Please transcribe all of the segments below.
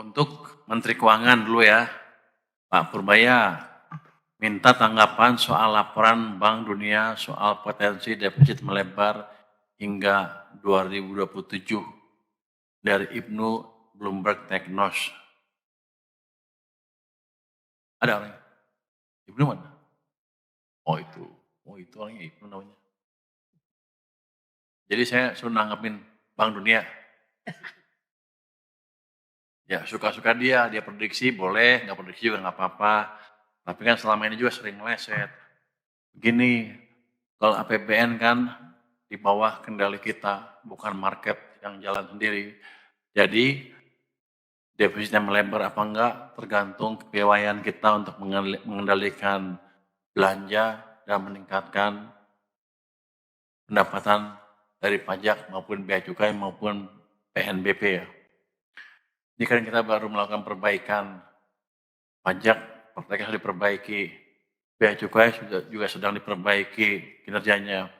Untuk Menteri Keuangan dulu ya, Pak Purbaya minta tanggapan soal laporan Bank Dunia soal potensi defisit melebar hingga 2027 dari Ibnu Bloomberg Technos. Ada orangnya? Ibnu mana? Oh itu orangnya Ibnu namanya. Jadi saya suruh nanggapin Bank Dunia. Ya suka-suka dia prediksi boleh, nggak prediksi juga nggak apa-apa. Tapi kan selama ini juga sering meleset. Begini, kalau APBN kan di bawah kendali kita, bukan market yang jalan sendiri. Jadi defisitnya melebar apa enggak tergantung kepiawaian kita untuk mengendalikan belanja dan meningkatkan pendapatan dari pajak maupun bea cukai maupun PNBP ya. Ini kan kita baru melakukan perbaikan pajak, harus diperbaiki, bea cukai juga sedang diperbaiki kinerjanya.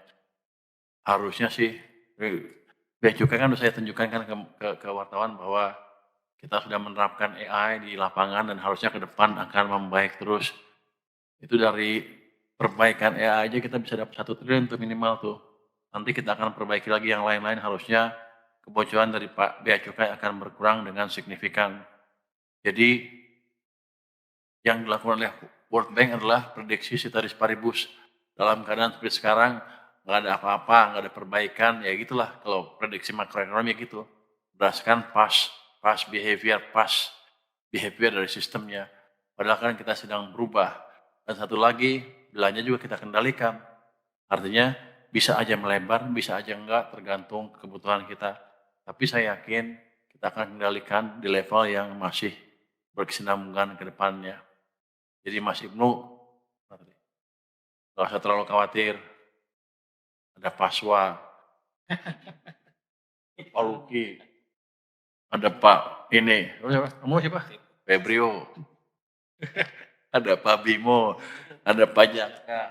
Harusnya sih bea cukai kan saya tunjukkan kan ke wartawan bahwa kita sudah menerapkan AI di lapangan dan harusnya ke depan akan membaik terus. Itu dari perbaikan AI aja kita bisa dapat 1 triliun tuh minimal tuh. Nanti kita akan perbaiki lagi yang lain-lain, harusnya kebocoran dari bea cukai akan berkurang dengan signifikan. Jadi yang dilakukan oleh World Bank adalah prediksi ceteris paribus. Dalam keadaan seperti sekarang, nggak ada apa-apa, nggak ada perbaikan, ya gitulah kalau prediksi makroekonomi gitu. Berdasarkan past behavior dari sistemnya. Padahal kan kita sedang berubah. Dan satu lagi, belanja juga kita kendalikan. Artinya bisa aja melebar, bisa aja enggak, tergantung kebutuhan kita. Tapi saya yakin kita akan kendalikan di level yang masih berkesinambungan ke depannya. Jadi Mas Ibnu, nggak usah terlalu khawatir. Ada Paswa, Pak Luki, ada Pak ini, kamu siapa? Febrio, ada Pak Bimo, ada Pak Jaka,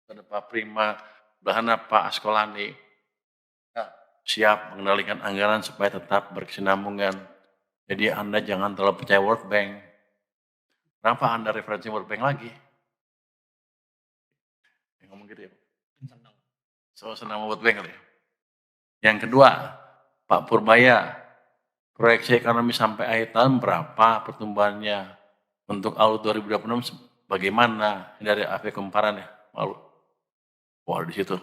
ada Pak Prima, bahkan Pak Askolani. Siap mengendalikan anggaran supaya tetap berkesinambungan. Jadi Anda jangan terlalu percaya World Bank. Kenapa Anda referensi World Bank lagi? Ngomong gitu ya. So senang World Bank kali ya. Yang kedua, Pak Purbaya, proyeksi ekonomi sampai akhir tahun berapa pertumbuhannya? Untuk awal 2026 bagaimana? Ini dari AP Kumparan ya, malu. Wah di situ.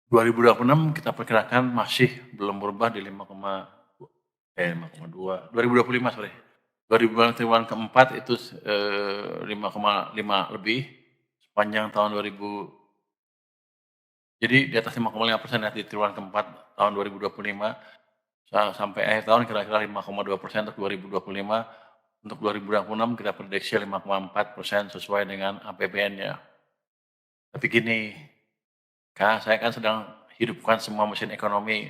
2026 kita perkirakan masih belum berubah di 5,2. 2025 sorry. 2025 triwulan keempat itu 5,5 lebih sepanjang tahun 2000. Jadi di atas 5,5% ya di triwulan keempat tahun 2025 sampai akhir tahun kira-kira 5,2% untuk 2025. Untuk 2026 kita prediksi 5,4% sesuai dengan APBN-nya. Tapi gini, saya kan sedang hidupkan semua mesin ekonomi.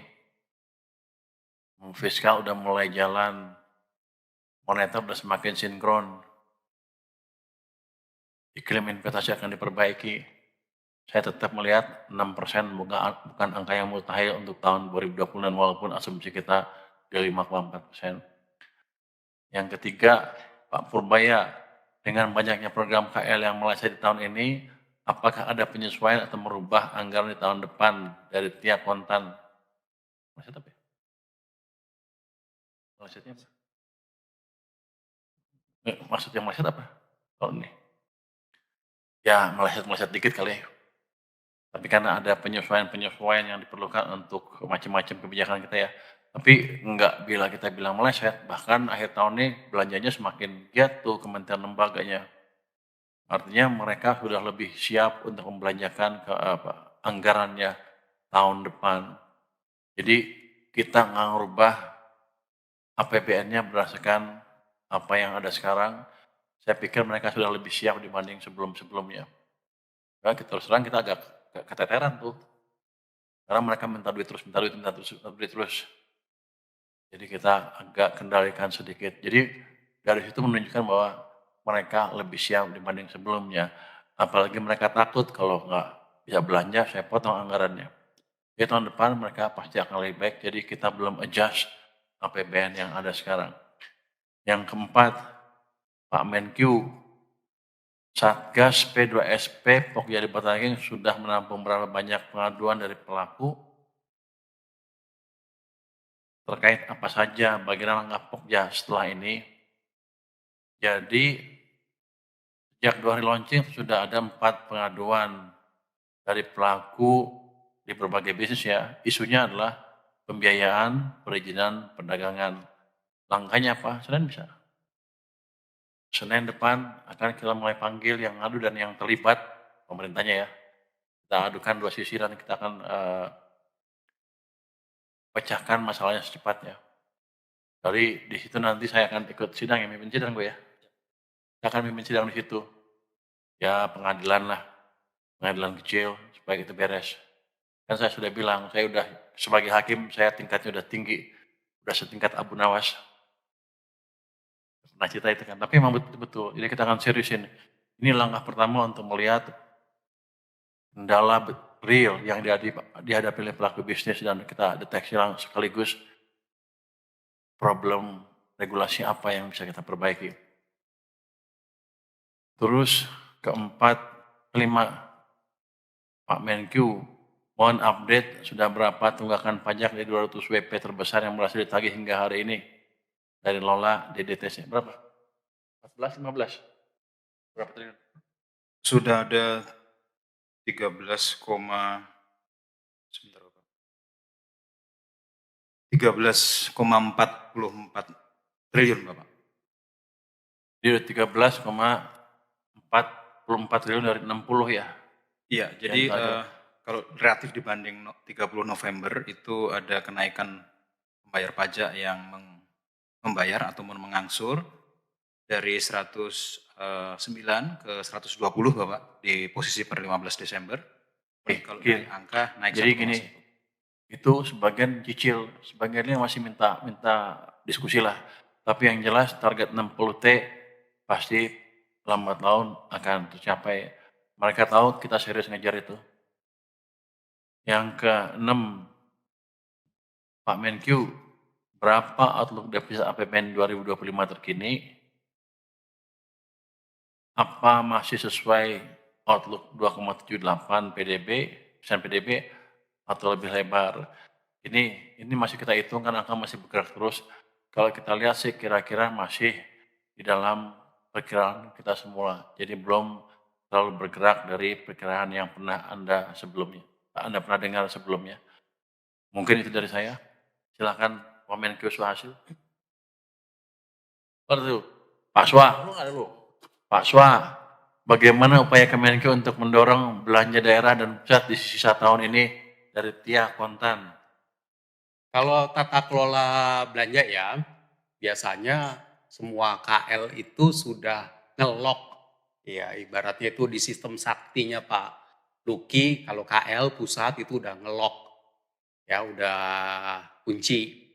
Fiskal udah mulai jalan, moneter udah semakin sinkron, iklim investasi akan diperbaiki. Saya tetap melihat 6% bukan angka yang mustahil untuk tahun 2020 walaupun asumsi kita di 5,4%. Yang ketiga, Pak Purbaya, dengan banyaknya program KL yang meleset di tahun ini, apakah ada penyesuaian atau merubah anggaran di tahun depan dari tiap kontan? Meleset apa ya? Melesetnya apa? Maksudnya meleset apa? Tahun ini? Ya meleset dikit kali ya. Tapi karena ada penyesuaian yang diperlukan untuk macam-macam kebijakan kita ya. Tapi enggak bila kita bilang meleset, bahkan akhir tahun ini belanjanya semakin giat tuh kementerian lembaganya. Artinya mereka sudah lebih siap untuk membelanjakan anggarannya tahun depan. Jadi kita nggak ngerubah APBN-nya berdasarkan apa yang ada sekarang. Saya pikir mereka sudah lebih siap dibanding sebelum-sebelumnya. Nah, terus terang kita agak keteteran tuh. Karena mereka minta duit terus. Jadi kita agak kendalikan sedikit. Jadi dari situ menunjukkan bahwa mereka lebih siap dibanding sebelumnya. Apalagi mereka takut kalau nggak bisa belanja, saya potong anggarannya. Jadi tahun depan mereka pasti akan lebih baik, jadi kita belum adjust APBN yang ada sekarang. Yang keempat, Pak Menkyu, Satgas P2SP Pokja di Bataging sudah menampung berapa banyak pengaduan dari pelaku terkait apa saja bagian langkah Pokja setelah ini. Jadi sejak 2 hari launching sudah ada 4 pengaduan dari pelaku di berbagai bisnis ya. Isunya adalah pembiayaan, perizinan, perdagangan. Langkahnya apa? Senin bisa. Senin depan akan kita mulai panggil yang ngadu dan yang terlibat, pemerintahnya ya. Kita adukan dua sisi dan kita akan pecahkan masalahnya secepatnya. Jadi di situ nanti saya akan ikut sidang ya, mimpin sidang gue ya. Saya akan mimpin sidang di situ. Ya pengadilan lah, pengadilan kecil supaya itu beres. Kan saya sudah bilang, saya udah sebagai hakim saya tingkatnya udah tinggi, udah setingkat Abu Nawas. Pernah cerita itu kan, tapi memang betul-betul. Jadi kita akan seriusin. Ini langkah pertama untuk melihat kendala real yang dihadapi oleh pelaku bisnis dan kita deteksi sekaligus problem regulasi apa yang bisa kita perbaiki. Terus kelima, Pak Menkyu, mohon update sudah berapa tunggakan pajak dari 200 WP terbesar yang berhasil ditagih hingga hari ini dari Lola DDTC. Berapa? 14, 15? Berapa triliun? Sudah ada 13, sebentar Bapak. 13,44 triliun Bapak. Jadi 13,44 triliun dari 60 ya? Iya, jadi kalau relatif dibanding 30 November itu ada kenaikan pembayar pajak yang membayar atau mengangsur dari 109 ke 120 Bapak di posisi per 15 Desember. Kalau dari angka naik. Jadi gini, itu sebagian cicil, sebagiannya masih minta diskusi lah. Tapi yang jelas target 60T pasti lambat laun akan tercapai. Mereka tahu kita serius ngejar itu. Yang ke-6, Pak Menkyu, berapa outlook devisa APBN 2025 terkini? Apa masih sesuai outlook 2,78 persen PDB atau lebih lebar? Ini masih kita hitung kan angka masih bergerak terus. Kalau kita lihat sih kira-kira masih di dalam perkiraan kita semula. Jadi belum terlalu bergerak dari perkiraan yang pernah Anda pernah dengar sebelumnya. Mungkin itu dari saya. Silakan komen ke hasil. Pak Swa, Pak Swa, bagaimana upaya Kemenkeu untuk mendorong belanja daerah dan pusat di sisa tahun ini dari Tia Kontan? Kalau tata kelola belanja ya, biasanya semua KL itu sudah ngelok. Ya, ibaratnya itu di sistem saktinya Pak Luki, kalau KL pusat itu udah ngelok. Ya, udah kunci.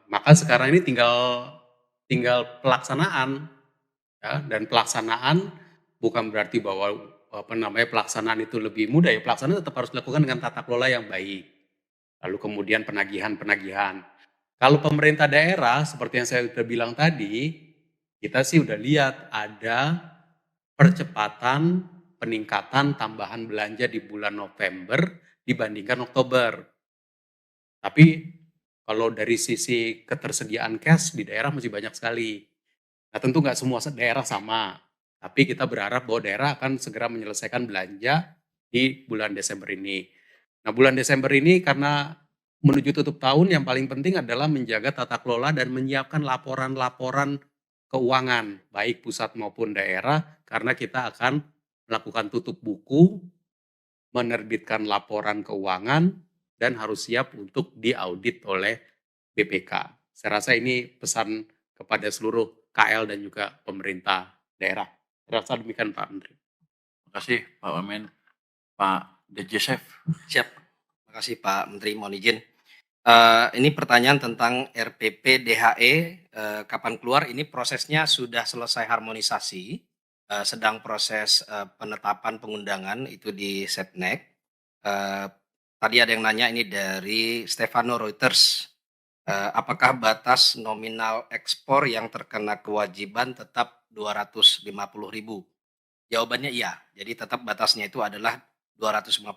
Maka sekarang ini tinggal pelaksanaan. Ya, dan pelaksanaan bukan berarti bahwa pelaksanaan itu lebih mudah ya. Pelaksanaan tetap harus dilakukan dengan tata kelola yang baik. Lalu kemudian penagihan. Kalau pemerintah daerah, seperti yang saya sudah bilang tadi, kita sih udah lihat ada percepatan peningkatan tambahan belanja di bulan November dibandingkan Oktober. Tapi kalau dari sisi ketersediaan cash di daerah masih banyak sekali. Nah tentu nggak semua daerah sama, tapi kita berharap bahwa daerah akan segera menyelesaikan belanja di bulan Desember ini. Nah bulan Desember ini karena menuju tutup tahun yang paling penting adalah menjaga tata kelola dan menyiapkan laporan-laporan keuangan baik pusat maupun daerah karena kita akan melakukan tutup buku, menerbitkan laporan keuangan dan harus siap untuk diaudit oleh BPK. Saya rasa ini pesan kepada seluruh KL dan juga pemerintah daerah. Saya rasa demikian Pak Menteri. Terima kasih Pak Wamen. Pak Dejosef. Siap. Terima kasih Pak Menteri, mohon izin. Ini pertanyaan tentang RPP DHE, kapan keluar? Ini prosesnya sudah selesai harmonisasi, sedang proses penetapan pengundangan itu di Setnek. Tadi ada yang nanya ini dari Stefano Reuters, apakah batas nominal ekspor yang terkena kewajiban tetap 250.000? Jawabannya iya, jadi tetap batasnya itu adalah 250.000.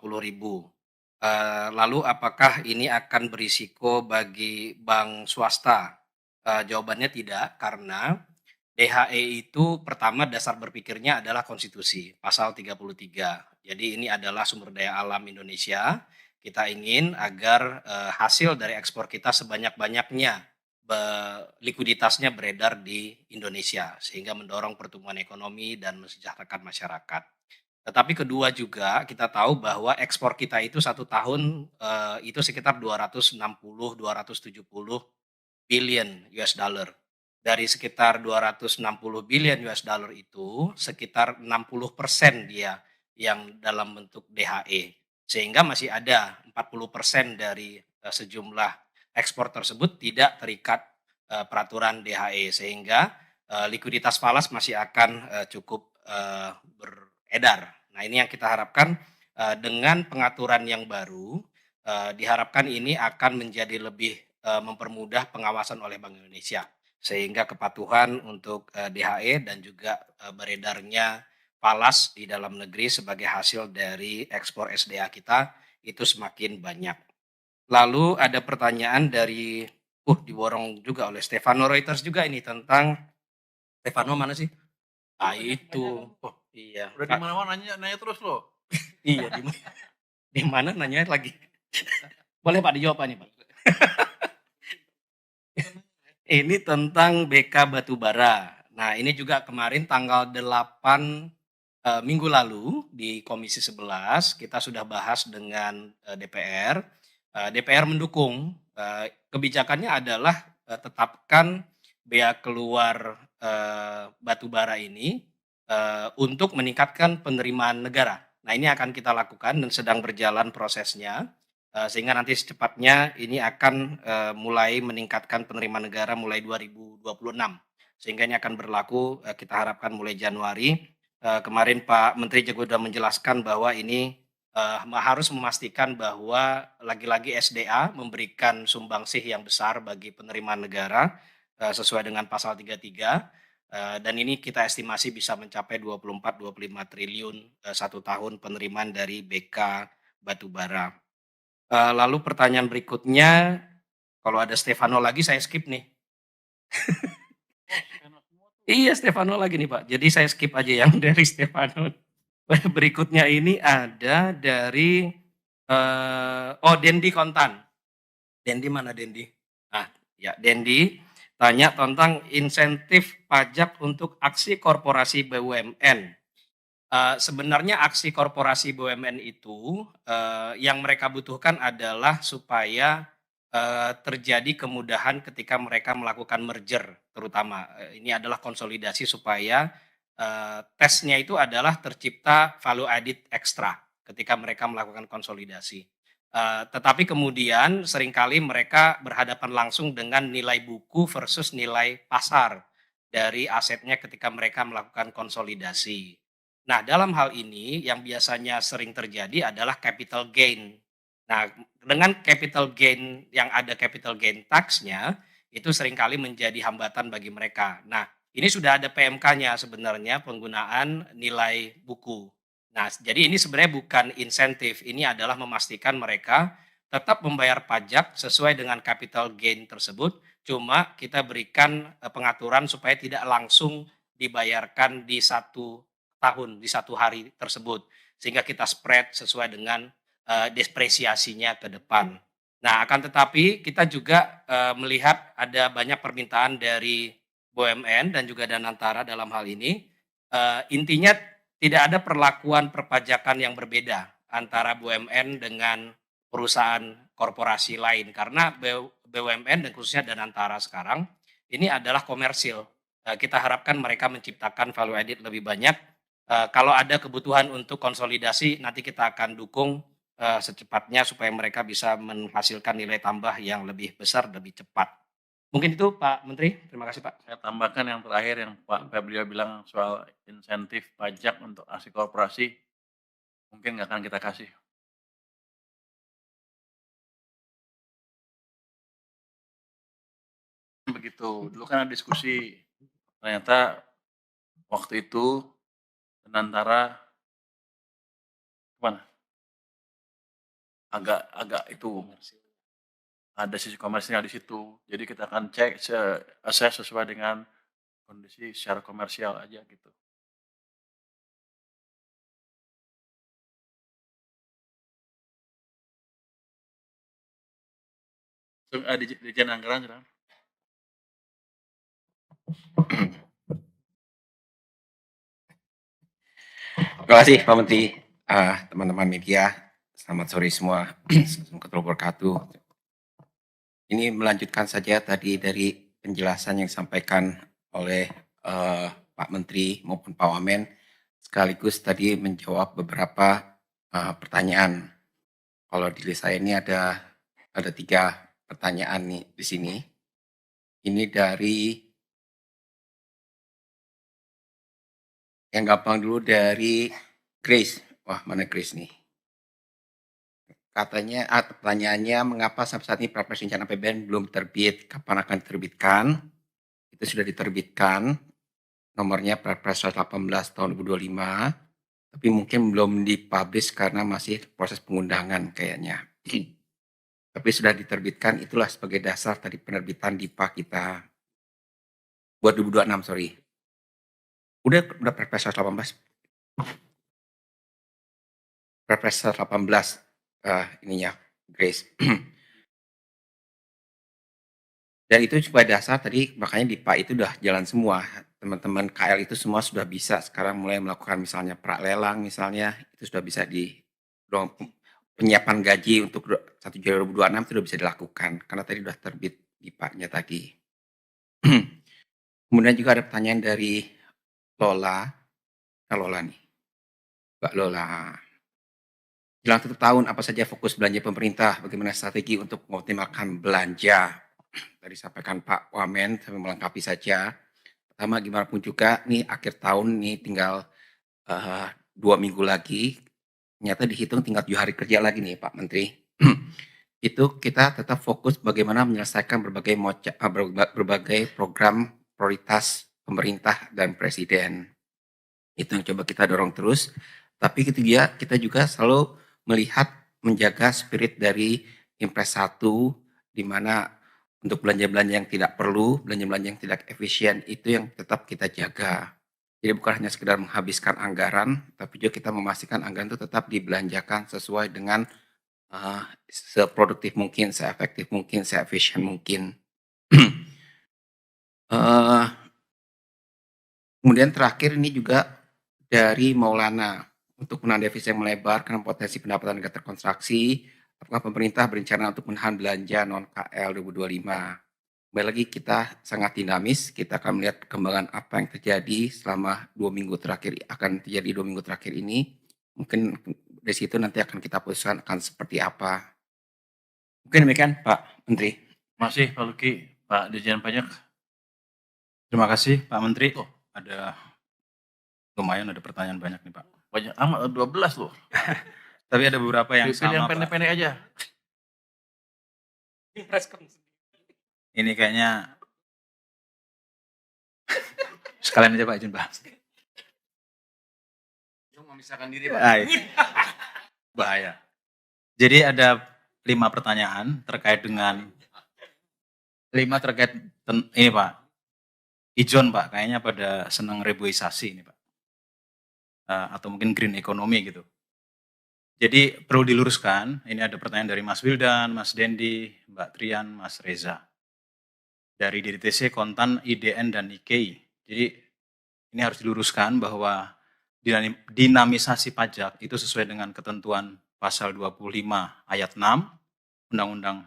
Lalu apakah ini akan berisiko bagi bank swasta? Jawabannya tidak, karena DHE itu pertama dasar berpikirnya adalah konstitusi, pasal 33. Jadi ini adalah sumber daya alam Indonesia. Kita ingin agar hasil dari ekspor kita sebanyak-banyaknya likuiditasnya beredar di Indonesia sehingga mendorong pertumbuhan ekonomi dan mensejahterakan masyarakat. Tetapi kedua juga kita tahu bahwa ekspor kita itu satu tahun itu sekitar 260-270 billion US dollar. Dari sekitar 260 billion US dollar itu sekitar 60% dia yang dalam bentuk DHE. Sehingga masih ada 40% dari sejumlah ekspor tersebut tidak terikat peraturan DHE, sehingga likuiditas falas masih akan cukup beredar. Nah, ini yang kita harapkan dengan pengaturan yang baru diharapkan ini akan menjadi lebih mempermudah pengawasan oleh Bank Indonesia, sehingga kepatuhan untuk DHE dan juga beredarnya falas di dalam negeri sebagai hasil dari ekspor SDA kita itu semakin banyak. Lalu ada pertanyaan dari diborong juga oleh Stefano Reuters juga ini tentang Stefano mana sih? Ah itu. Oh iya. Udah di mana-mana nanya terus loh. Iya di mana nanya lagi. Boleh Pak dijawab nih Pak. Ini tentang BK Batubara. Nah, ini juga kemarin tanggal 8 minggu lalu di Komisi 11 kita sudah bahas dengan DPR. DPR mendukung, kebijakannya adalah tetapkan bea keluar batubara ini untuk meningkatkan penerimaan negara. Nah, ini akan kita lakukan dan sedang berjalan prosesnya. Sehingga nanti secepatnya ini akan mulai meningkatkan penerimaan negara mulai 2026. Sehingga ini akan berlaku kita harapkan mulai Januari. Kemarin Pak Menteri juga sudah menjelaskan bahwa ini harus memastikan bahwa lagi-lagi SDA memberikan sumbangsih yang besar bagi penerimaan negara sesuai dengan pasal 33. Dan ini kita estimasi bisa mencapai 24-25 triliun satu tahun penerimaan dari BK Batubara. Lalu pertanyaan berikutnya, kalau ada Stefano lagi saya skip nih. Iya Stefano lagi nih Pak, jadi saya skip aja yang dari Stefano. Berikutnya ini ada dari, Dendi Kontan. Dendi mana Dendi? Ah, ya Dendi tanya tentang insentif pajak untuk aksi korporasi BUMN. Sebenarnya aksi korporasi BUMN itu yang mereka butuhkan adalah supaya terjadi kemudahan ketika mereka melakukan merger, terutama ini adalah konsolidasi supaya tesnya itu adalah tercipta value added ekstra ketika mereka melakukan konsolidasi. Tetapi kemudian seringkali mereka berhadapan langsung dengan nilai buku versus nilai pasar dari asetnya ketika mereka melakukan konsolidasi. Nah, dalam hal ini yang biasanya sering terjadi adalah capital gain. Nah, dengan capital gain yang ada capital gain tax-nya, itu seringkali menjadi hambatan bagi mereka. Nah, ini sudah ada PMK-nya sebenarnya penggunaan nilai buku. Nah, jadi ini sebenarnya bukan insentif, ini adalah memastikan mereka tetap membayar pajak sesuai dengan capital gain tersebut, cuma kita berikan pengaturan supaya tidak langsung dibayarkan di satu tahun, di satu hari tersebut, sehingga kita spread sesuai dengan depresiasinya ke depan. Nah, akan tetapi kita juga melihat ada banyak permintaan dari BUMN dan juga Danantara dalam hal ini. Intinya tidak ada perlakuan perpajakan yang berbeda antara BUMN dengan perusahaan korporasi lain, karena BUMN dan khususnya Danantara sekarang ini adalah komersil. Kita harapkan mereka menciptakan value added lebih banyak. Kalau ada kebutuhan untuk konsolidasi, nanti kita akan dukung secepatnya supaya mereka bisa menghasilkan nilai tambah yang lebih besar, lebih cepat. Mungkin itu Pak Menteri, terima kasih Pak. Saya tambahkan yang terakhir yang Pak Febrio bilang soal insentif pajak untuk aksi korporasi, mungkin nggak akan kita kasih. begitu. Dulu kan ada diskusi, ternyata waktu itu antara mana? Agak itu ada sisi komersial di situ. Jadi kita akan cek assess sesuai dengan kondisi secara komersial aja gitu. Dirjen Anggaran sedang. Terima kasih Pak Menteri, teman-teman media, selamat sore semua. Assalamualaikum warahmatullahi wabarakatuh. Ini melanjutkan saja tadi dari penjelasan yang disampaikan oleh Pak Menteri maupun Pak Wamen, sekaligus tadi menjawab beberapa pertanyaan. Kalau di list saya ini ada 3 pertanyaan nih di sini. Ini dari yang gampang dulu dari Grace. Wah, mana Grace nih? Katanya, pertanyaannya mengapa sampai saat ini Perpres Rencana APBN belum terbit? Kapan akan diterbitkan? Itu sudah diterbitkan. Nomornya Perpres 118 tahun 2025. Tapi mungkin belum dipublish karena masih proses pengundangan kayaknya. Tapi sudah diterbitkan, itulah sebagai dasar tadi penerbitan DIPA kita. Buat 2026, sorry. Udah Perpres 118. Perpres 118 ininya, Grace. Dan itu sebagai dasar tadi, makanya DIPA itu udah jalan semua. Teman-teman KL itu semua sudah bisa sekarang mulai melakukan misalnya pra-lelang misalnya, itu sudah bisa penyiapan gaji untuk 1 Januari 2026 itu sudah bisa dilakukan, karena tadi sudah terbit DIPA-nya tadi. Kemudian juga ada pertanyaan dari Lola, nih, Mbak Lola. Jelang tutup tahun, apa saja fokus belanja pemerintah? Bagaimana strategi untuk mengoptimalkan belanja? Tadi sampaikan Pak Wamen, saya melengkapi saja. Pertama, gimana pun juga, nih akhir tahun nih tinggal 2 minggu lagi. Ternyata dihitung tinggal 7 hari kerja lagi nih Pak Menteri. Itu kita tetap fokus bagaimana menyelesaikan berbagai program prioritas pemerintah dan presiden. Itu yang coba kita dorong terus. Tapi kita juga selalu melihat menjaga spirit dari Impres 1, di mana untuk belanja-belanja yang tidak perlu, belanja-belanja yang tidak efisien itu yang tetap kita jaga. Jadi bukan hanya sekedar menghabiskan anggaran, tapi juga kita memastikan anggaran itu tetap dibelanjakan sesuai dengan seproduktif mungkin, seefektif mungkin, seefisien mungkin. Kemudian terakhir ini juga dari Maulana. Untuk menahan defisit yang melebar karena potensi pendapatan negara terkontraksi, apakah pemerintah berencana untuk menahan belanja non-KL 2025? Kembali lagi kita sangat dinamis, kita akan melihat perkembangan apa yang terjadi selama 2 minggu terakhir, akan terjadi 2 minggu terakhir ini. Mungkin dari situ nanti akan kita putuskan akan seperti apa. Mungkin demikian Pak Menteri. Terima kasih Pak Luki, Pak Dirjen Pajak. Terima kasih Pak Menteri. Ada lumayan ada pertanyaan banyak nih Pak. Banyak amat, 12 loh. Tapi ada beberapa yang Pilih yang sama Pak. pendek-pendek aja. Ini kayaknya sekalian aja Pak izin Pak. Memisahkan diri Pak. Bahaya. Jadi ada 5 pertanyaan terkait dengan ini Pak. Ijon Pak, kayaknya pada senang reboisasi ini Pak. Atau mungkin green economy gitu. Jadi perlu diluruskan, ini ada pertanyaan dari Mas Wildan, Mas Dendi, Mbak Trian, Mas Reza. Dari DDTC, Kontan, IDN, dan IKI. Jadi ini harus diluruskan bahwa dinamisasi pajak itu sesuai dengan ketentuan pasal 25 ayat 6 Undang-Undang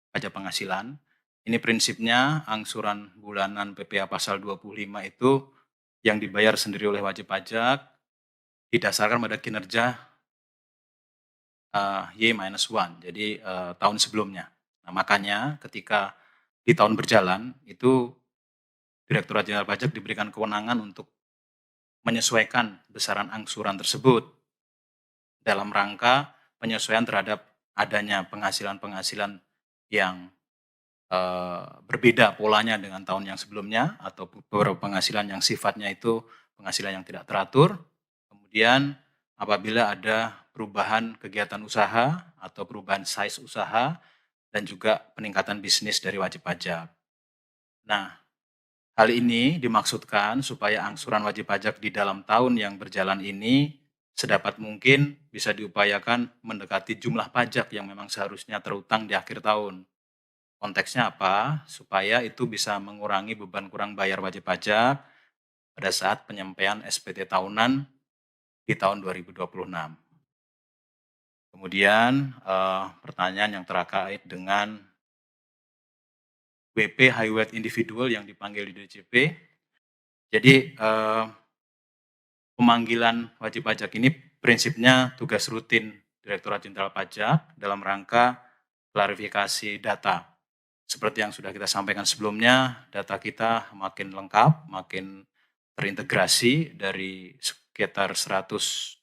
Pajak Penghasilan. Ini prinsipnya angsuran bulanan PPh pasal 25 itu yang dibayar sendiri oleh wajib pajak didasarkan pada kinerja Y-1, jadi tahun sebelumnya. Nah, makanya ketika di tahun berjalan itu Direktorat Jenderal Pajak diberikan kewenangan untuk menyesuaikan besaran angsuran tersebut dalam rangka penyesuaian terhadap adanya penghasilan-penghasilan yang berbeda polanya dengan tahun yang sebelumnya, atau beberapa penghasilan yang sifatnya itu penghasilan yang tidak teratur. Kemudian apabila ada perubahan kegiatan usaha atau perubahan size usaha dan juga peningkatan bisnis dari wajib pajak. Nah, hal ini dimaksudkan supaya angsuran wajib pajak di dalam tahun yang berjalan ini sedapat mungkin bisa diupayakan mendekati jumlah pajak yang memang seharusnya terutang di akhir tahun. Konteksnya apa? Supaya itu bisa mengurangi beban kurang bayar wajib pajak pada saat penyampaian SPT tahunan di tahun 2026. Kemudian pertanyaan yang terkait dengan WP high weight individual yang dipanggil di DJP. Jadi pemanggilan wajib pajak ini prinsipnya tugas rutin Direktorat Jenderal Pajak dalam rangka klarifikasi data. Seperti yang sudah kita sampaikan sebelumnya, data kita makin lengkap, makin terintegrasi dari sekitar 170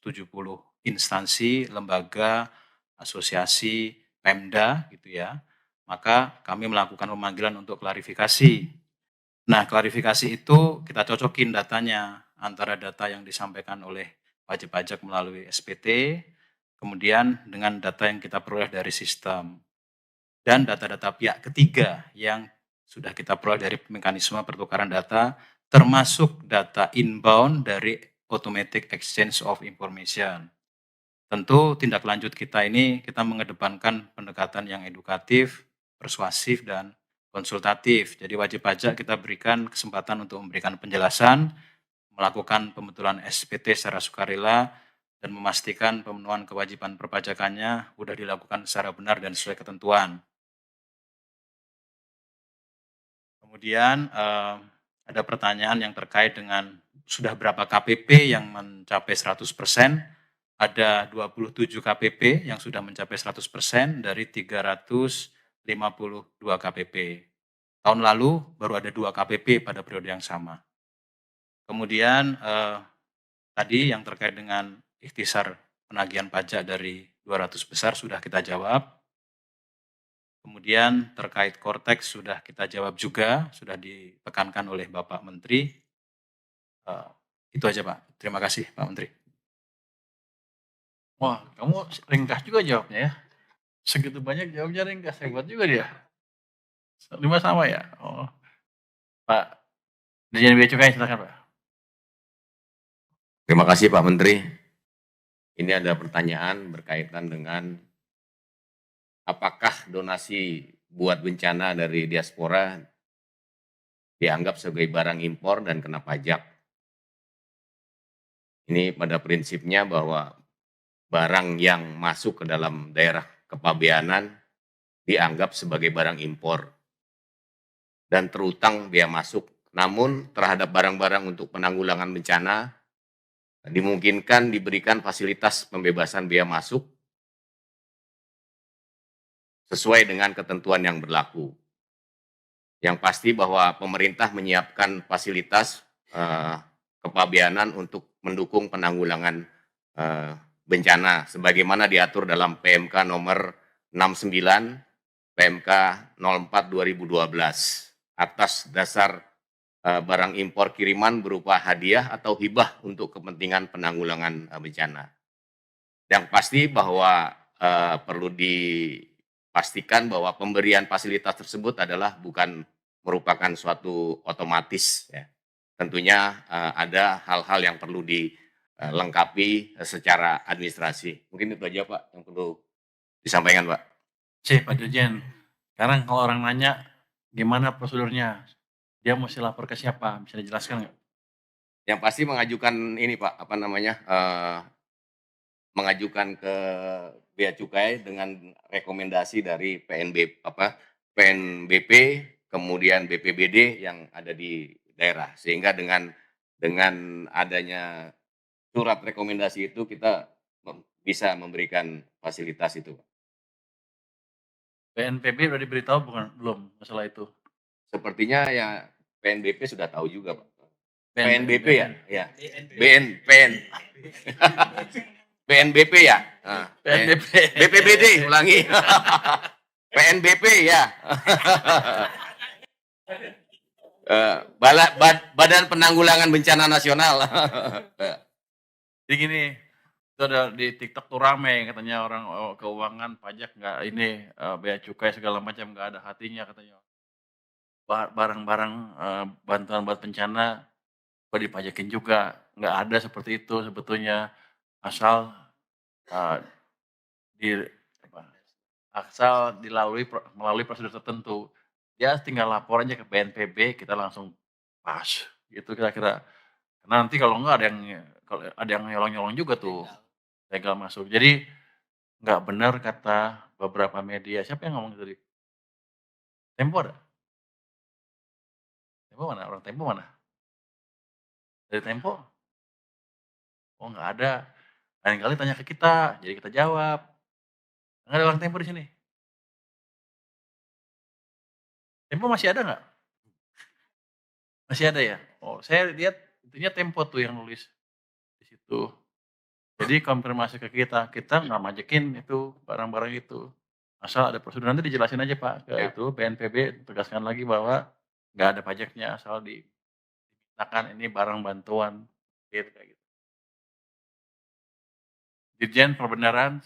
instansi, lembaga, asosiasi, Pemda gitu ya. Maka kami melakukan pemanggilan untuk klarifikasi. Nah, klarifikasi itu kita cocokin datanya antara data yang disampaikan oleh wajib pajak melalui SPT, kemudian dengan data yang kita peroleh dari sistem, dan data-data pihak ketiga yang sudah kita peroleh dari mekanisme pertukaran data, termasuk data inbound dari Automatic Exchange of Information. Tentu tindak lanjut kita ini kita mengedepankan pendekatan yang edukatif, persuasif, dan konsultatif. Jadi wajib pajak kita berikan kesempatan untuk memberikan penjelasan, melakukan pembetulan SPT secara sukarela, dan memastikan pemenuhan kewajiban perpajakannya sudah dilakukan secara benar dan sesuai ketentuan. Kemudian ada pertanyaan yang terkait dengan sudah berapa KPP yang mencapai 100%, ada 27 KPP yang sudah mencapai 100% dari 352 KPP. Tahun lalu baru ada 2 KPP pada periode yang sama. Kemudian tadi yang terkait dengan ikhtisar penagihan pajak dari 200 besar sudah kita jawab. Kemudian terkait Kortex sudah kita jawab juga, sudah ditekankan oleh Bapak Menteri. Itu aja Pak, terima kasih Pak Menteri. Wah, kamu ringkas juga jawabnya ya. Segitu banyak jawabnya ringkas, hebat juga dia. 5 sama ya? Oh. Pak Dirjen Bea Cukai, silakan Pak. Terima kasih Pak Menteri. Ini ada pertanyaan berkaitan dengan apakah donasi buat bencana dari diaspora dianggap sebagai barang impor dan kena pajak. Ini pada prinsipnya bahwa barang yang masuk ke dalam daerah kepabeanan dianggap sebagai barang impor dan terutang bea masuk. Namun terhadap barang-barang untuk penanggulangan bencana dimungkinkan diberikan fasilitas pembebasan bea masuk sesuai dengan ketentuan yang berlaku. Yang pasti bahwa pemerintah menyiapkan fasilitas kepabeanan untuk mendukung penanggulangan bencana sebagaimana diatur dalam PMK nomor 69 PMK 04 2012 atas dasar barang impor kiriman berupa hadiah atau hibah untuk kepentingan penanggulangan bencana. Yang pasti bahwa perlu dipastikan bahwa pemberian fasilitas tersebut adalah bukan merupakan suatu otomatis. Ya. Tentunya ada hal-hal yang perlu dilengkapi secara administrasi. Mungkin itu aja Pak yang perlu disampaikan Pak. Pak Dirjen, sekarang kalau orang nanya gimana prosedurnya, dia mesti lapor ke siapa? Bisa dijelaskan nggak? Yang pasti mengajukan ini Pak, mengajukan ke Bea Cukai dengan rekomendasi dari PNBP, kemudian BPBD yang ada di daerah. Sehingga dengan adanya surat rekomendasi itu kita bisa memberikan fasilitas itu. PNPB sudah diberitahu belum masalah itu? Sepertinya ya PNBP sudah tahu juga Pak. PNBP ya? Ya. PNBP ya? PNBP. BPBD, ulangi. PNBP ya. Badan Penanggulangan Bencana Nasional. Jadi gini, itu ada di TikTok tuh rame katanya orang keuangan pajak nggak ini bea cukai segala macam nggak ada hatinya katanya. Barang-barang bantuan buat bencana kok dipajakin juga, nggak ada seperti itu sebetulnya, asal di apa, asal melalui prosedur tertentu. Ya tinggal lapor aja ke BNPB, kita langsung pas, gitu kira-kira. Karena nanti kalau enggak kalau ada yang nyolong-nyolong juga tuh, legal masuk. Jadi nggak benar kata beberapa media. Siapa yang ngomong tadi? Tempo ada? Tempo mana? Orang Tempo mana? Dari Tempo? Oh nggak ada. Lain kali tanya ke kita, jadi kita jawab. Nggak ada orang Tempo di sini. Tempo masih ada nggak? Masih ada ya? Oh saya lihat intinya Tempo tuh yang nulis di situ. Jadi konfirmasi ke kita nggak majekin itu barang-barang itu. Asal ada prosedur, nanti dijelasin aja Pak ke itu BNPB, tegaskan lagi bahwa nggak ada pajaknya asal dimintakan ini barang bantuan, gitu kayak gitu. Dirjen Perbenaran,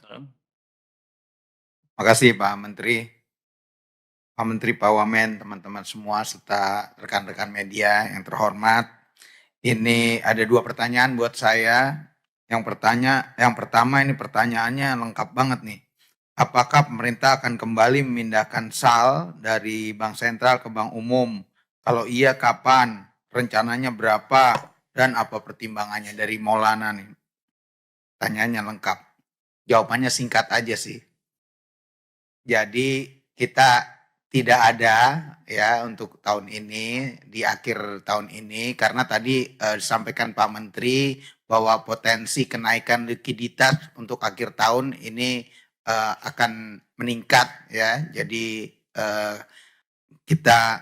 Makasih Pak Menteri. Pak Menteri, Pak Wamen, teman-teman semua, serta rekan-rekan media yang terhormat. Ini ada 2 pertanyaan buat saya. Yang pertama ini pertanyaannya lengkap banget nih. Apakah pemerintah akan kembali memindahkan SAL dari Bank Sentral ke Bank Umum? Kalau iya, kapan? Rencananya berapa? Dan apa pertimbangannya dari Maulana nih? Pertanyaannya lengkap. Jawabannya singkat aja sih. Jadi kita tidak ada ya untuk tahun ini, di akhir tahun ini, karena tadi disampaikan Pak Menteri bahwa potensi kenaikan likuiditas untuk akhir tahun ini akan meningkat ya. Jadi kita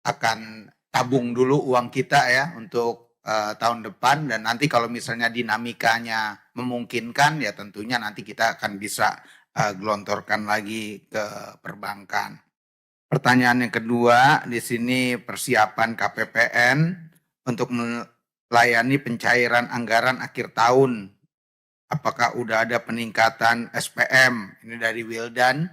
akan tabung dulu uang kita ya untuk tahun depan, dan nanti kalau misalnya dinamikanya memungkinkan ya tentunya nanti kita akan bisa gelontorkan lagi ke perbankan. Pertanyaan yang kedua, di sini persiapan KPPN untuk melayani pencairan anggaran akhir tahun. Apakah udah ada peningkatan SPM? Ini dari Wildan.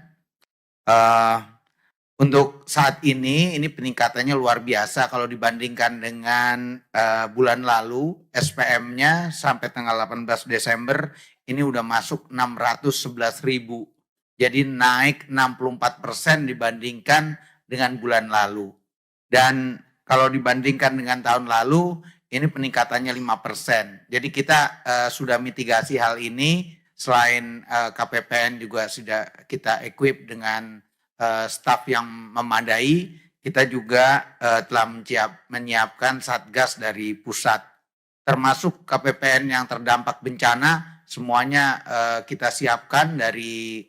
Untuk saat ini peningkatannya luar biasa kalau dibandingkan dengan bulan lalu. SPM-nya sampai tanggal 18 Desember ini udah masuk 611.000. Jadi naik 64% dibandingkan dengan bulan lalu. Dan kalau dibandingkan dengan tahun lalu, ini peningkatannya 5%. Jadi kita sudah mitigasi hal ini. Selain KPPN juga sudah kita equip dengan staf yang memadai. Kita juga telah menyiapkan satgas dari pusat. Termasuk KPPN yang terdampak bencana, semuanya kita siapkan dari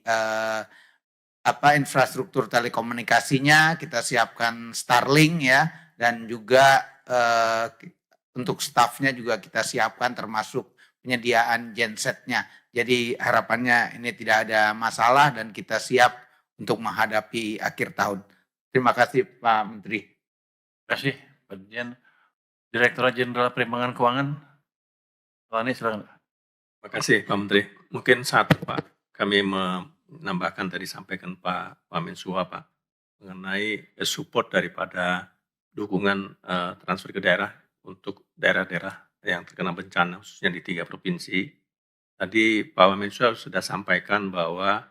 infrastruktur telekomunikasinya, kita siapkan Starlink ya, dan juga untuk stafnya juga kita siapkan termasuk penyediaan gensetnya. Jadi harapannya ini tidak ada masalah dan kita siap untuk menghadapi akhir tahun. Terima kasih Pak Menteri. terima kasih Pak Dirjen. Direktorat Jenderal Perimbangan Keuangan, Lani silakan. Terima kasih Pak Menteri. Mungkin satu Pak, kami menambahkan tadi sampaikan Pak Mensua Pak, mengenai support daripada dukungan transfer ke daerah untuk daerah-daerah yang terkena bencana, khususnya di 3 provinsi. Tadi Pak Mensua sudah sampaikan bahwa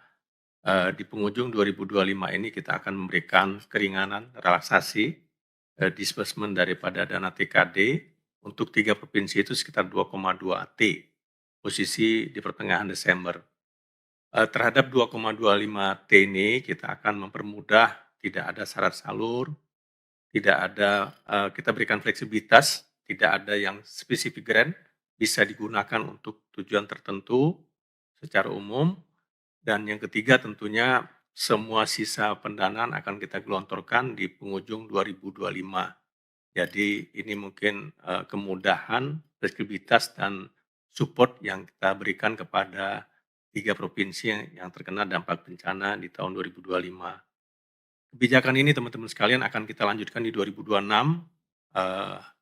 di penghujung 2025 ini kita akan memberikan keringanan, relaksasi, disbursement daripada dana TKD untuk 3 provinsi itu sekitar 2,2 T, posisi di pertengahan Desember. Terhadap 2,25 T ini kita akan mempermudah, tidak ada syarat salur, tidak ada, kita berikan fleksibilitas, tidak ada yang spesifik grant, bisa digunakan untuk tujuan tertentu secara umum. Dan yang ketiga tentunya semua sisa pendanaan akan kita gelontorkan di penghujung 2025. Jadi ini mungkin kemudahan, fleksibilitas dan support yang kita berikan kepada 3 provinsi yang terkena dampak bencana di tahun 2025. Kebijakan ini teman-teman sekalian akan kita lanjutkan di 2026.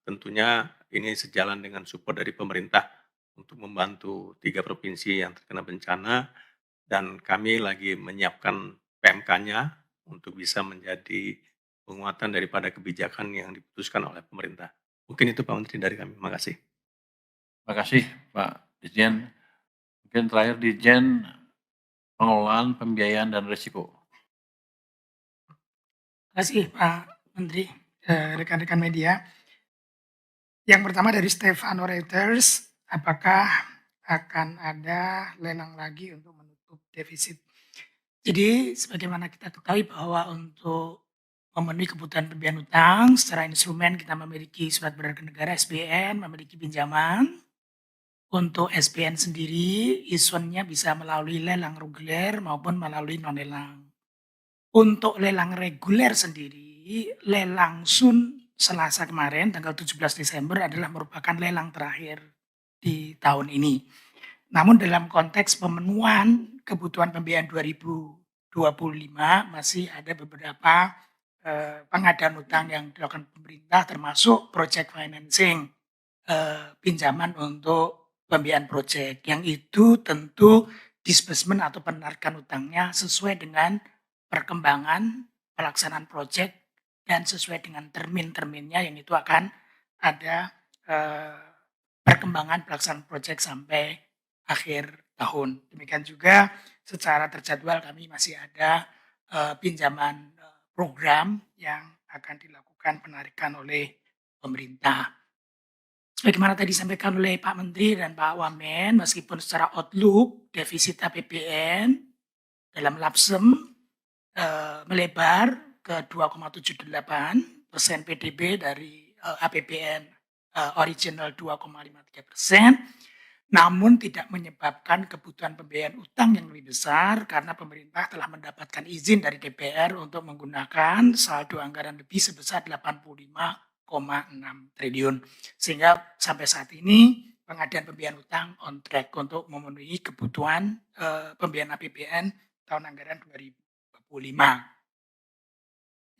Tentunya ini sejalan dengan support dari pemerintah untuk membantu 3 provinsi yang terkena bencana, dan kami lagi menyiapkan PMK-nya untuk bisa menjadi penguatan daripada kebijakan yang diputuskan oleh pemerintah. Mungkin itu Pak Menteri dari kami. Terima kasih. Terima kasih Pak Dirjen. Mungkin terakhir Dirjen Pengelolaan Pembiayaan dan Risiko. Terima kasih Pak Menteri, rekan-rekan media. Yang pertama dari Stefano Reuters, apakah akan ada lelang lagi untuk menutup defisit? Jadi sebagaimana kita ketahui bahwa untuk memenuhi kebutuhan pembiayaan utang secara instrumen kita memiliki surat berharga negara SBN, memiliki pinjaman. Untuk SBN sendiri isuannya bisa melalui lelang reguler maupun melalui non-lelang. Untuk lelang reguler sendiri, lelang Sun Selasa kemarin tanggal 17 Desember adalah merupakan lelang terakhir di tahun ini. Namun dalam konteks pemenuhan kebutuhan pembiayaan 2025 masih ada beberapa pengadaan utang yang dilakukan pemerintah termasuk project financing, pinjaman untuk pembiayaan proyek. Yang itu tentu disbursement atau penarikan utangnya sesuai dengan perkembangan pelaksanaan proyek dan sesuai dengan termin-terminnya, yang itu akan ada perkembangan pelaksanaan proyek sampai akhir tahun. Demikian juga secara terjadwal kami masih ada pinjaman program yang akan dilakukan penarikan oleh pemerintah. Sebagaimana tadi disampaikan oleh Pak Menteri dan Pak Wamen, meskipun secara outlook defisit APBN dalam lapsem melebar ke 2,78% PDB dari APBN original 2,53%, namun tidak menyebabkan kebutuhan pembiayaan utang yang lebih besar karena pemerintah telah mendapatkan izin dari DPR untuk menggunakan saldo anggaran lebih sebesar 85,6 triliun. Sehingga sampai saat ini pengadaan pembiayaan utang on track untuk memenuhi kebutuhan pembiayaan APBN tahun anggaran 2025.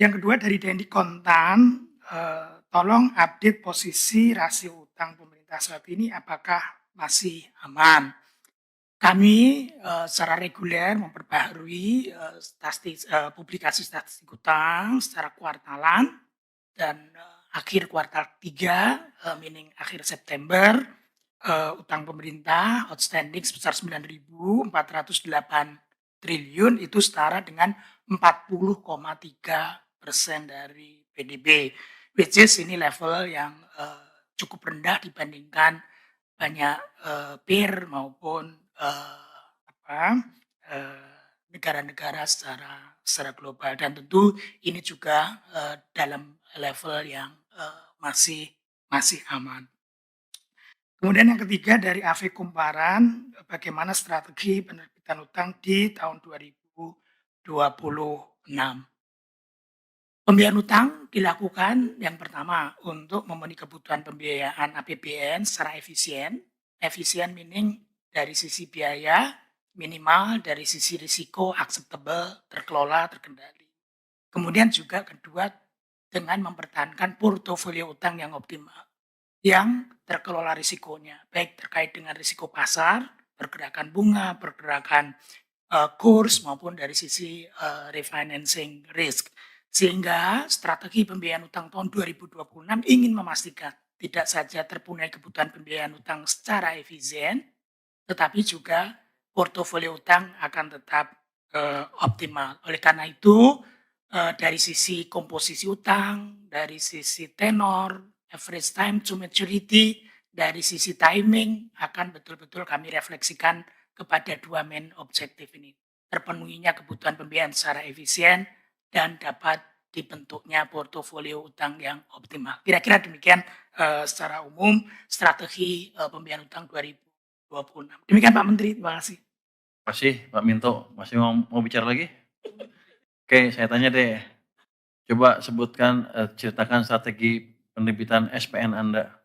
Yang kedua dari Dendi Kontan, tolong update posisi rasio utang pemerintah saat ini apakah masih aman. Kami secara reguler memperbaharui publikasi statistik utang secara kuartalan, dan akhir kuartal 3, meaning akhir September, utang pemerintah outstanding sebesar 9.408 triliun, itu setara dengan 40,3% dari PDB, which is ini level yang cukup rendah dibandingkan banyak peer maupun negara-negara secara global, dan tentu ini juga dalam level yang masih aman. Kemudian yang ketiga dari AV Kumparan, bagaimana strategi penerbitan utang di tahun 2026. Pembiayaan utang dilakukan yang pertama untuk memenuhi kebutuhan pembiayaan APBN secara efisien. Efisien meaning dari sisi biaya minimal, dari sisi risiko acceptable, terkelola, terkendali. Kemudian juga kedua dengan mempertahankan portofolio utang yang optimal, yang terkelola risikonya, baik terkait dengan risiko pasar, pergerakan bunga, pergerakan kurs, maupun dari sisi refinancing risk. Sehingga strategi pembiayaan utang tahun 2026 ingin memastikan tidak saja terpenuhi kebutuhan pembiayaan utang secara efisien, tetapi juga portofolio utang akan tetap optimal. Oleh karena itu, dari sisi komposisi utang, dari sisi tenor, average time to maturity, dari sisi timing akan betul-betul kami refleksikan kepada dua main objektif ini. Terpenuhinya kebutuhan pembiayaan secara efisien dan dapat dibentuknya portofolio utang yang optimal. Kira-kira demikian secara umum strategi pembiayaan utang 2026. Demikian Pak Menteri, terima kasih. Terima kasih Pak Minto. Masih mau bicara lagi? Oke, saya tanya deh. Coba sebutkan, ceritakan strategi penerbitan SPN Anda.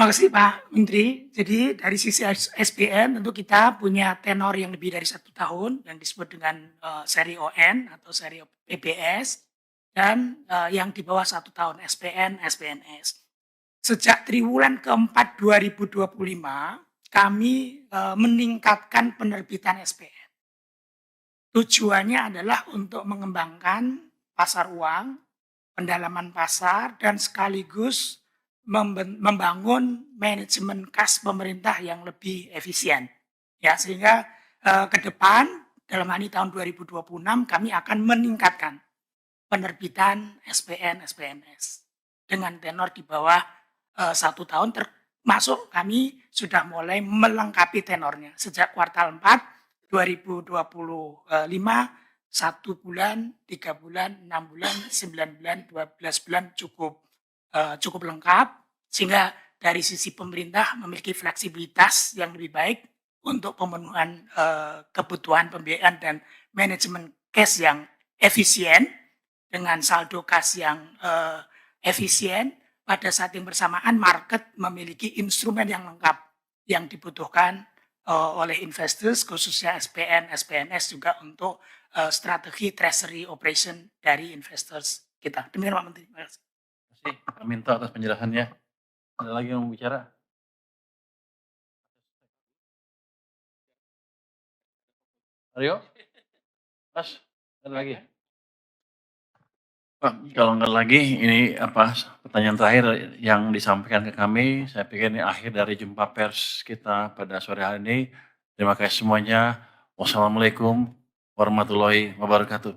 Makasih Pak Menteri. Jadi dari sisi SPN tentu kita punya tenor yang lebih dari 1 tahun yang disebut dengan seri ON atau seri PBS dan yang di bawah 1 tahun SPN, SPNS. Sejak triwulan keempat 2025 kami meningkatkan penerbitan SPN. Tujuannya adalah untuk mengembangkan pasar uang, pendalaman pasar, dan sekaligus membangun manajemen kas pemerintah yang lebih efisien. Ya, sehingga ke depan dalam hal ini tahun 2026 kami akan meningkatkan penerbitan SPN, SPNS dengan tenor di bawah 1 tahun, termasuk kami sudah mulai melengkapi tenornya sejak kuartal 4 2025 1 bulan, 3 bulan, 6 bulan, 9 bulan, 12 bulan cukup lengkap, sehingga dari sisi pemerintah memiliki fleksibilitas yang lebih baik untuk pemenuhan kebutuhan pembiayaan dan manajemen cash yang efisien dengan saldo kas yang efisien. Pada saat yang bersamaan market memiliki instrumen yang lengkap yang dibutuhkan oleh investors, khususnya SPN, SPNS juga untuk strategi treasury operation dari investors kita. Demikian Pak Menteri. Terima kasih. Pak Minto atas penjelasannya. Ada lagi yang mau bicara? Aryo? Mas, ada lagi? Pak, kalau nggak lagi, ini pertanyaan terakhir yang disampaikan ke kami. Saya pikir ini akhir dari jumpa pers kita pada sore hari ini. Terima kasih semuanya. Wassalamualaikum warahmatullahi wabarakatuh.